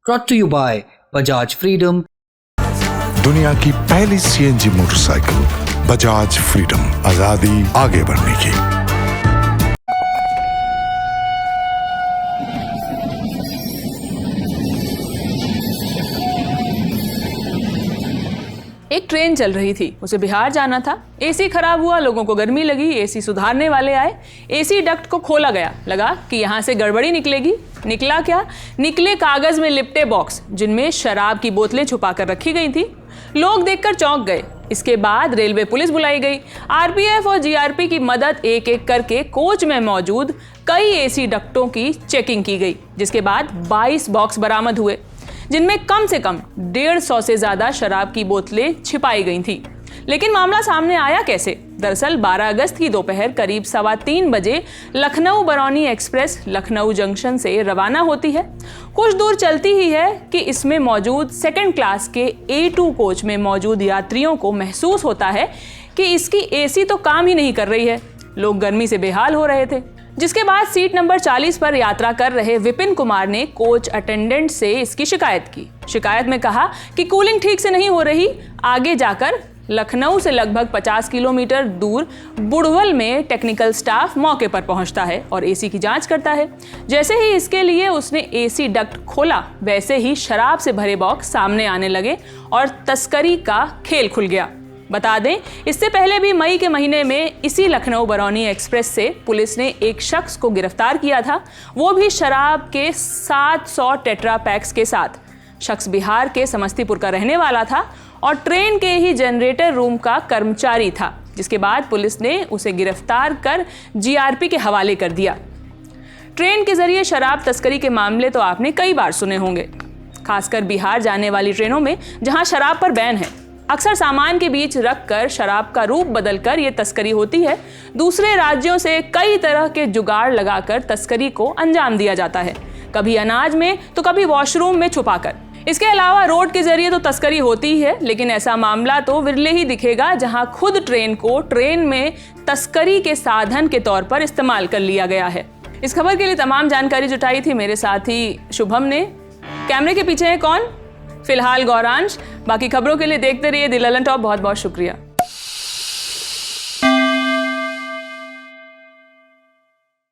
brought to you by Bajaj Freedom। दुनिया की पहली सीएनजी मोटरसाइकिल बजाज फ्रीडम, आजादी आगे बढ़ने की। एक ट्रेन चल रही थी, उसे बिहार जाना था। एसी खराब हुआ, लोगों को गर्मी लगी, एसी सुधारने वाले आए, एसी डक्ट को खोला गया। लगा कि यहाँ से गड़बड़ी निकलेगी। निकला क्या? निकले कागज में लिपटे बॉक्स जिनमें शराब की बोतलें छुपा कर रखी गई थी। लोग देखकर चौंक गए। इसके बाद रेलवे पुलिस बुलाई गई। आरपीएफ और जीआरपी की मदद एक एक करके कोच में मौजूद कई एसी डक्टों की चेकिंग की गई, जिसके बाद 22 बॉक्स बरामद हुए जिनमें कम से कम 150 से ज्यादा शराब की बोतलें छिपाई गई थी। लेकिन मामला सामने आया कैसे? दरअसल 12 अगस्त की दोपहर करीब 3:15 बजे लखनऊ बरौनी एक्सप्रेस लखनऊ जंक्शन से रवाना होती है। कुछ दूर चलती ही है कि इसमें मौजूद सेकंड क्लास के A2 कोच में मौजूद यात्रियों को महसूस होता है कि इसकी एसी तो काम ही नहीं कर रही है। लोग गर्मी से बेहाल हो रहे थे। जिसके बाद सीट नंबर 40 पर यात्रा कर रहे विपिन कुमार ने कोच अटेंडेंट से इसकी शिकायत की। शिकायत में कहा कि कूलिंग ठीक से नहीं हो रही। आगे जाकर लखनऊ से लगभग 50 किलोमीटर दूर बुढ़वल में टेक्निकल स्टाफ मौके पर पहुंचता है और एसी की जांच करता है। जैसे ही इसके लिए उसने एसी डक्ट खोला, वैसे ही शराब से भरे बॉक्स सामने आने लगे और तस्करी का खेल खुल गया। बता दें, इससे पहले भी मई के महीने में इसी लखनऊ बरौनी एक्सप्रेस से पुलिस ने एक शख्स को गिरफ्तार किया था, वो भी शराब के 700 टेट्रा पैक्स के साथ। शख्स बिहार के समस्तीपुर का रहने वाला था और ट्रेन के ही जनरेटर रूम का कर्मचारी था, जिसके बाद पुलिस ने उसे गिरफ्तार कर जीआरपी के हवाले कर दिया। ट्रेन के जरिए शराब तस्करी के मामले तो आपने कई बार सुने होंगे, खासकर बिहार जाने वाली ट्रेनों में जहां शराब पर बैन है। अक्सर सामान के बीच रखकर शराब का रूप बदलकर ये तस्करी होती है। दूसरे राज्यों से कई तरह के जुगाड़ लगाकर तस्करी को अंजाम दिया जाता है, कभी अनाज में तो कभी वॉशरूम में छुपाकर। इसके अलावा रोड के जरिए तो तस्करी होती ही है, लेकिन ऐसा मामला तो विरले ही दिखेगा जहां खुद ट्रेन को ट्रेन में तस्करी के साधन के तौर पर इस्तेमाल कर लिया गया है। इस खबर के लिए तमाम जानकारी जुटाई थी मेरे साथी शुभम ने। कैमरे के पीछे है कौन? फिलहाल गौरांश। बाकी खबरों के लिए देखते रहिए द ललन टॉप। बहुत बहुत शुक्रिया।